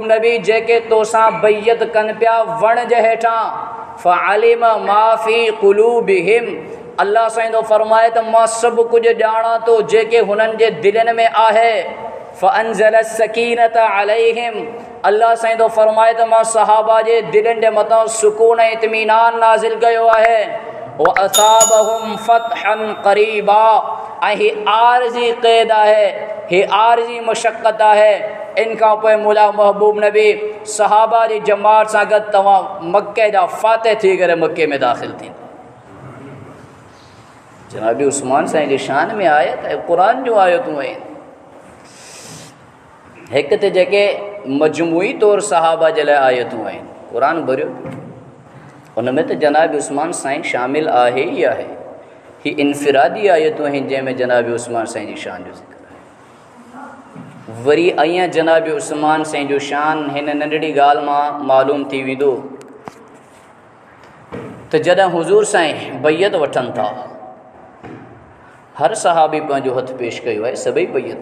महबूब नबी जेके तोसां बैयत कन पिया वण जे हेठां फ़अलिम मा फ़ी क़ुलूबिहिम अल्लाह साईं फरमाए त मां सभु कुझु ॼाणा थो जेके हुननि जे दिलनि में आहे। फ़अंज़ल सकीनत अलैहिम अल्लाह साईं फरमाए त मां सहाबा जे दिलनि जे मथां सुकून ऐं इत्मीनान नाज़िल कयो आहे। व असाबहुम फ़तहन क़रीबा ऐं ही आरज़ी क़ैद आहे, ही आरज़ी मशक्क़त आहे। इनखां पोइ मुला महबूब नबी सहाबा जी जमात सां गॾु तव्हां मके जा फ़ातिह थी करे मके में दाख़िल थींदा। जनाबी उस्मान साईं जी शान में आयत ऐं क़ुरान जूं आयतूं आहिनि। हिकु त जेके मजमूई तौरु सहाबा जे लाइ आयतूं आहिनि, क़ुरान भरियो उन में त जनाबी उस्मान साईं शामिल आहे ई आहे। ही इनफ़िरादी आयतूं आहिनि जंहिंमें जनाबी उस्मान साईं जी शान जो ज़िक्र आहे। वरी अईं जनाबी उस्मान साईं जो शान हिन नंढड़ी ॻाल्हि मां मालूम थी वेंदो त जॾहिं हुज़ूर साईं बैयत वठनि था, हर सहाबी पंहिंजो हथु पेश कयो आहे, सभई बैयत।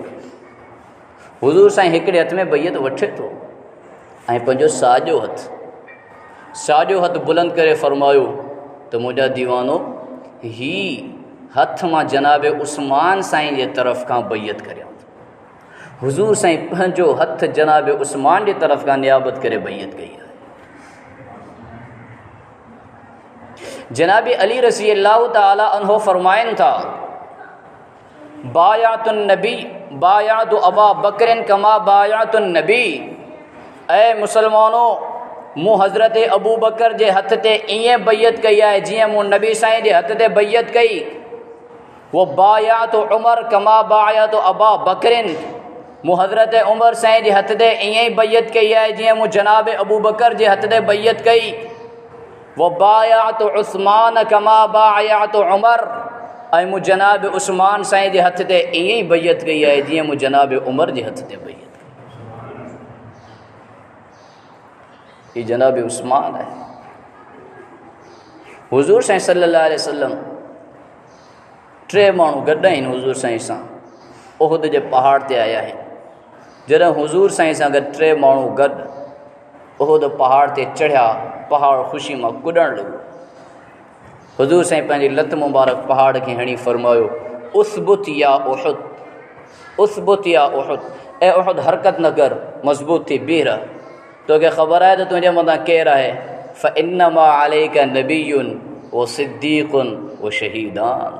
हुज़ूर साईं हिकिड़े हथ में बैयत वठे थो ऐं पंहिंजो साॼो हथु बुलंद करे फ़रमायो त मुंहिंजा दीवानो ही हथ मां जनाबे उस्मान साईं जे तरफ़ खां बैयत करियां थो। हुज़ूर साईं पंहिंजो हथु जनाबे उस्मान जे तरफ़ खां नियाबत करे बैयत कई आहे। जनाबी अली रज़ी अल्लाह ताला अन्हो फरमाइनि था बायातुन नबी बायातु अबा बकरिन कमा बायातुन नबी। ऐ मुसलमानों, मूं हज़रत अबू बकर जे हथ ते ईअं बैयत कई आहे जीअं मूं नबी साईं जे हथ ते बैयत कई। वो बायातु उमर कमा बायातु अबा बकरिन, मूं हज़रत उमर साईं जे हथ ते ईअं ई बैयत कई आहे जीअं मूं जनाब अबू बकर जे हथ ते बैयत कई। वो बायातु उस्मान कमा बायातु उमर, ऐं मूं जनाब उस्मान साईं जे हथ ते ईअं ई बैयत कई आहे जीअं मूं जनाब उमर जे हथ ते बैयत कई। ही जनाब उस्मान आहे। हुज़ूर साईं सल्लल्लाहु अलैहि वसल्लम 3 माण्हू गॾु आहिनि हुज़ूर साईं सां उहद जे पहाड़ ते आया आहिनि। जॾहिं हुज़ूर साईं सां गॾु 3 माण्हू गॾु उहद पहाड़ ते चढ़िया, पहाड़ ख़ुशी मां कुॾणु लॻो। हुज़ूर साईं पंहिंजी लत मुबारक पहाड़ खे हणी फरमायो उसबुत या उहद, उसबुत या उहद, ऐं उहद हरकत न कर, मज़बूत थी बीह रह। तोखे ख़बर आहे त तुंहिंजे मथां केरु आहे? फ़इन्नमा अलैका नबियुन व सिद्दीक़ुन व शहीदान।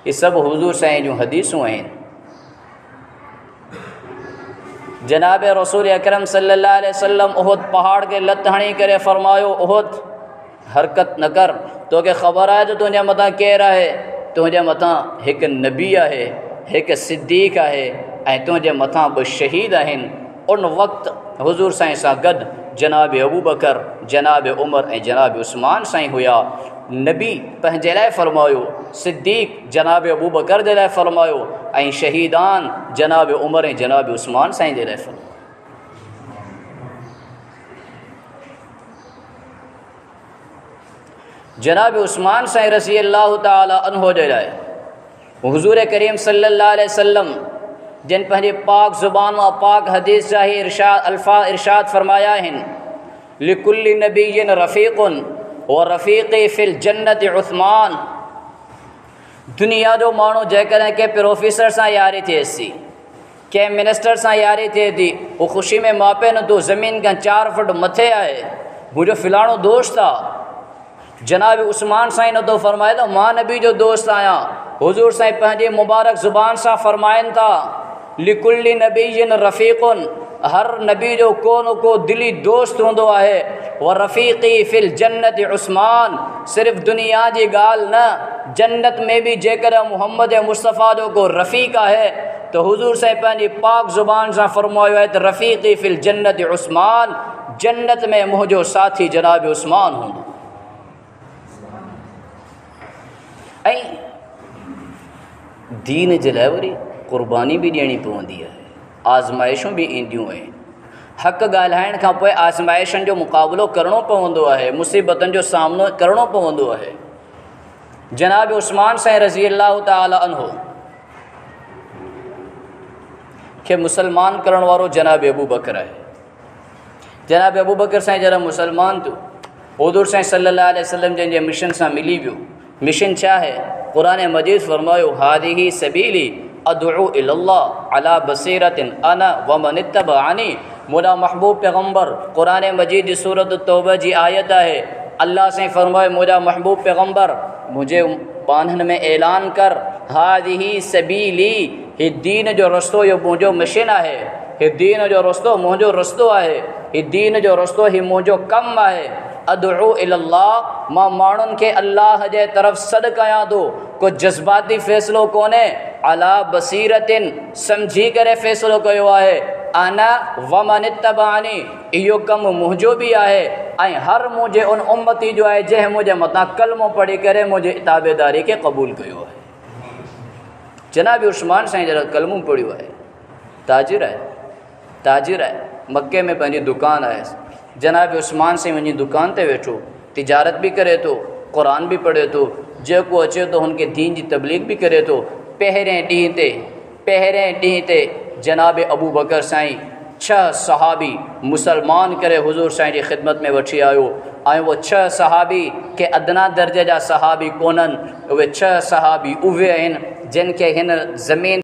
ये सभु हुज़ूर साईं जूं हदीसूं आहिनि। जनाब रसूल अकरम सल्लल्लाहु अलैहि वसल्लम उहद पहाड़ के लत हणी करे फरमायो उहद हरकत न कर, तोखे ख़बर आहे त तुंहिंजे मथां केरु आहे? तुंहिंजे मथां हिकु नबी आहे, हिकु सिद्दीक़ आहे ऐं तुंहिंजे मथां 2 शहीद आहिनि। उन वक़्तु हुज़ूर साईं सां गॾु जनाब अबू बकर, जनाब उमर ऐं जनाब उस्मान साईं हुया। नबी पंहिंजे लाइ फरमायो, सिद्दीक़ जनाब अबू बकर जे लाइ फरमायो ऐं शहीदान जनाब उमर ऐं जनाब उस्मान साईं जे लाइ फरमायो। जनाब उस्मान साईं रज़ी अल्लाह ताला अन्हो जे लाइ हुज़ूर करीम सल्लल्लाहु अलैहि वसल्लम जिन पंहिंजी पाक ज़ुबान मां पाक हदीस जा ही इरशाद फरमाया आहिनि लिकुल्लि नबिय्यिन रफ़ीक़ुन व रफ़ीक़ी फ़िल जन्नति उस्मान। दुनिया जो माण्हू जेकॾहिं के प्रोफेसर सां यारी थिएसि, कंहिं मिनिस्टर सां यारी थिए थी, वो ख़ुशी में मापे न तो ज़मीन खां 4 फुट मथे आहे, मुंहिंजो फ़िलाणो दोस्त आहे। जनाब उस्मान साईं न तो फरमाए त मां नबी जो दोस्त आहियां। हुज़ूर साईं पंहिंजी मुबारक ज़ुबान सां फरमाइनि था लिकुल्लि नबिय्यिन रफ़ीक़ुन, हर नबी जो को न को दिली दोस्त हूंदो आहे। व रफ़ीक़ी फ़िल जन्नति उस्मान, सिर्फ़ दुनिया जी ॻाल्हि न, जन्नत में भी जेकर मोहम्मद मुस्तफ़ा जो को रफ़ीक़ आहे तो हुज़ूर साईं पंहिंजी पाक ज़ुबान सां फरमायो आहे त रफ़ीक़ी फ़िल जन्नति उस्मान, जन्नत में मुंहिंजो साथी जनाब उस्मान हूंदो। ऐं दीन जे लाइ वरी क़ुर्बानी भी ॾियणी पवंदी आहे, आज़माइशूं भी ईंदियूं आहिनि। हक़ ॻाल्हाइण खां पोइ आज़माइशुनि जो मुक़ाबिलो करिणो पवंदो आहे, मुसीबतुनि जो सामनो करिणो पवंदो आहे। जनाब उस्मान साईं रज़ी अल्लाह ताला अन्हो खे मुसलमान करण वारो जनाब अबू बकर आहे। जनाब अबू बकर साईं जरा मुसलमान तो हुज़ूर साईं सल्लल्लाहु अलैहि वसल्लम जे मिशन से मिली वियो। मिशन छा है? कुरान मजीद फरमायो हादिही सबीली अदउ इल्लल्लाह अला बसीरतिन अना व मन इत्तबअनी। मुदा महबूब पैगम्बर कुरान मजीद सूरत तौबा जी आयत है। अल्लाह से फरमाए मुदा महबूब पैगम्बर मुझे बांधन में ऐलान कर हादिही सबीली ही दीन जो रस्तो यो मुझो मिशन है। ही दीन जो रस्तो मुझो रस्तो है। ही दीन जो रस्तो ही मुझो कम है। अदउ इल्लल्लाह मां माण्हुनि खे अल्लाह जे तरफ़ सॾु कयां थो। को जज़्बाती फ़ैसिलो कोन्हे। अला बसीरतिन सम्झी करे फ़ैसिलो कयो आहे। अना व मन इत्तबअनी इहो कमु मुंहिंजो बि आहे ऐं हर मुंहिंजे उन उम्मती जो आहे जंहिं मुंहिंजे मथां कलमो पढ़ी करे मुंहिंजी ताबेदारी खे क़बूल कयो आहे। जनाब उस्मान साईं जरा कलमो पढ़ियो आहे। ताजिर आहे मक्के में पंहिंजी दुकान आहे। जनाब उस्मान साईं वञी दुकान ते वेठो तिजारत भी करे तो कुरान भी पढ़े तो जेको अचे तो हुनखे दीन जी तबलीग भी करे तो। पहिरें ॾींहं ते जनाब अबू बकर साईं 6 सहाबी मुसलमान करे हुज़ूर साईं जी ख़िदमत में वठी आयो ऐं वो 6 सहाबी के अदना दर्जे जा सहाबी कोन्हनि। उहे 6 सहाबी उहे आहिनि जिन खे हिन ज़मीन